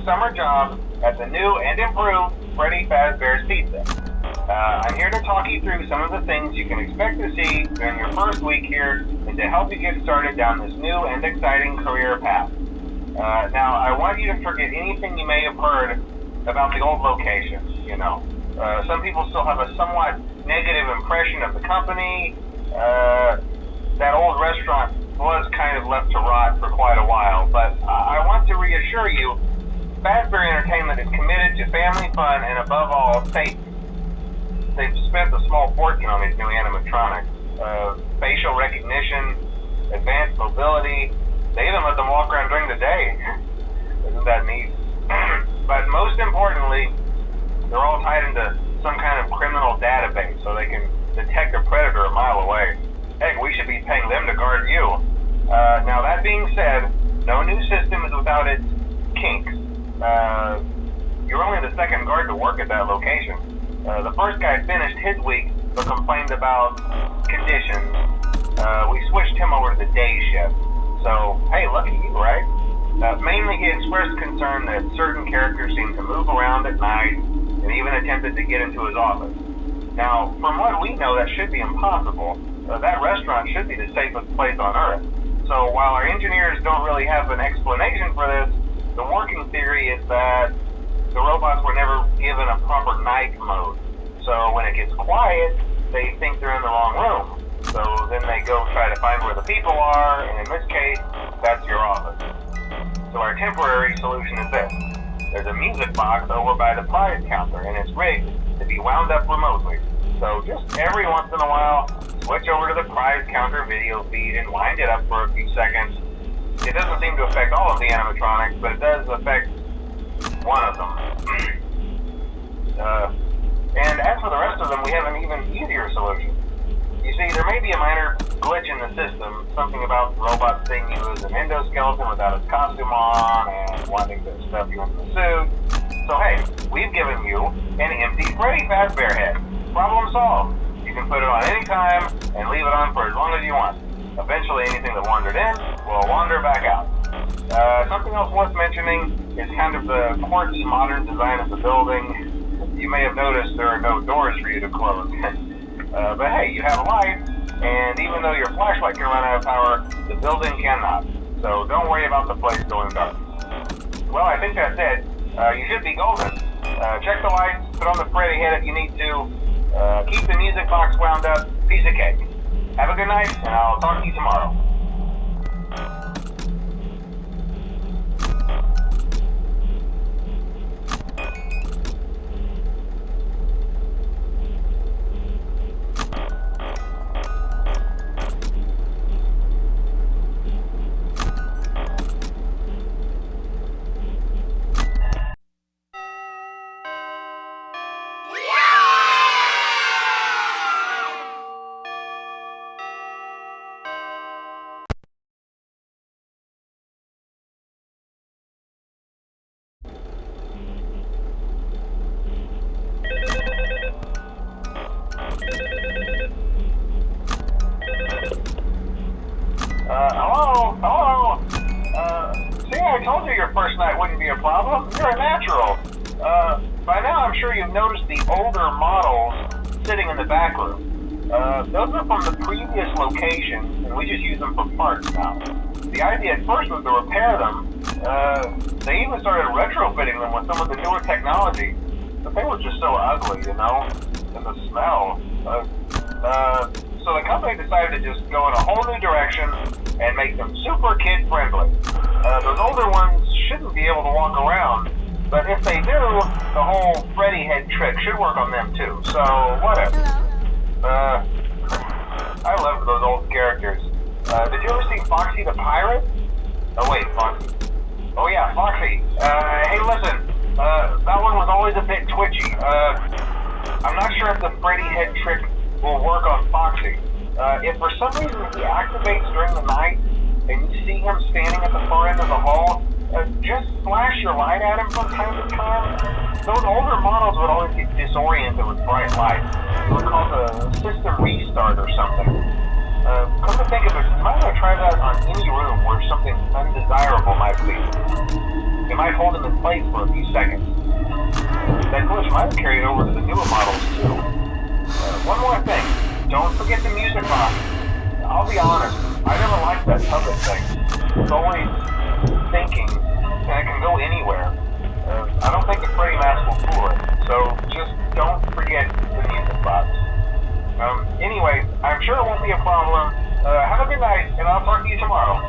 summer job at the new and improved Freddy Fazbear's Pizza. I'm here to talk you through some of the things you can expect to see during your first week here and to help you get started down this new and exciting career path. Now, I want you to forget anything you may have heard about the old location, you know. Some people still have a somewhat negative impression of the company. That old restaurant was kind of left to rot for quite a while, but I want to reassure you, Fazbear Entertainment is committed to family fun and above all, safety. They've spent a small fortune on these new animatronics. Facial recognition, advanced mobility, they even let them walk around during the day. Isn't that neat? But most importantly, they're all tied into some kind of criminal database so they can detect a predator a mile away. Heck, we should be paying them to guard you. Now that being said, no new system is without its kinks. You're only the second guard to work at that location. The first guy finished his week but complained about conditions. We switched him over to the day shift. So, hey, lucky you, right? Mainly he expressed concern that certain characters seemed to move around at night and even attempted to get into his office. Now, from what we know, that should be impossible. That restaurant should be the safest place on Earth. So while our engineers don't really have an explanation for this, the working theory is that the robots were never given a proper night mode. So when it gets quiet, they think they're in the wrong room. So then they go try to find where the people are, and in this case, that's your office. So our temporary solution is this. There's a music box over by the prize counter, and it's rigged to be wound up remotely. So just every once in a while, switch over to the prize counter video feed and wind it up for a few seconds. It doesn't seem to affect all of the animatronics, but it does affect one of them. And as for the rest of them, we have an even easier solution. You see, there may be a minor glitch in the system, something about robots seeing you as an endoskeleton without its costume on and wanting to stuff you into the suit. So hey, we've given you an empty Freddy Fazbear head. Problem solved. You can put it on any time and leave it on for as long as you want. Eventually anything that wandered in will wander back out. Something else worth mentioning is kind of the quirky modern design of the building. You may have noticed there are no doors for you to close. But hey, you have a light, and even though your flashlight can run out of power, the building cannot. So don't worry about the place going dark. Well, I think that's it. You should be golden. Check the lights, put on the Freddy head if you need to. Keep the music box wound up. Piece of cake. Have a good night, and I'll talk to you tomorrow. Hello? See, I told you your first night wouldn't be a problem. You're a natural. By now I'm sure you've noticed the older models sitting in the back room. Those are from the previous location, and we just use them for parts now. The idea at first was to repair them. They even started retrofitting them with some of the newer technology, but they were just so ugly, you know? And the smell. So the company decided to just go in a whole new direction and make them super kid-friendly. Those older ones shouldn't be able to walk around, but if they do, the whole Freddy head trick should work on them too, so whatever. I loved those old characters. Did you ever see Foxy the Pirate? Oh wait, Foxy. Oh yeah, Foxy. Hey listen, that one was always a bit twitchy. I'm not sure if the Freddy head trick will work on Foxy. If for some reason he activates during the night and you see him standing at the far end of the hall, just flash your light at him from time to time. Those older models would always get disoriented with bright lights. It would cause a system restart or something. Come to think of it, you might want to try that on any room where something undesirable might be. It might hold him in place for a few seconds. That glitch might have carried over to the newer models too. One more thing, don't forget the music box. I'll be honest, I never liked that puppet thing. It's always thinking, and it can go anywhere. I don't think the Freddy mask will fool it, so just don't forget the music box. Anyway, I'm sure it won't be a problem. Have a good night, and I'll talk to you tomorrow.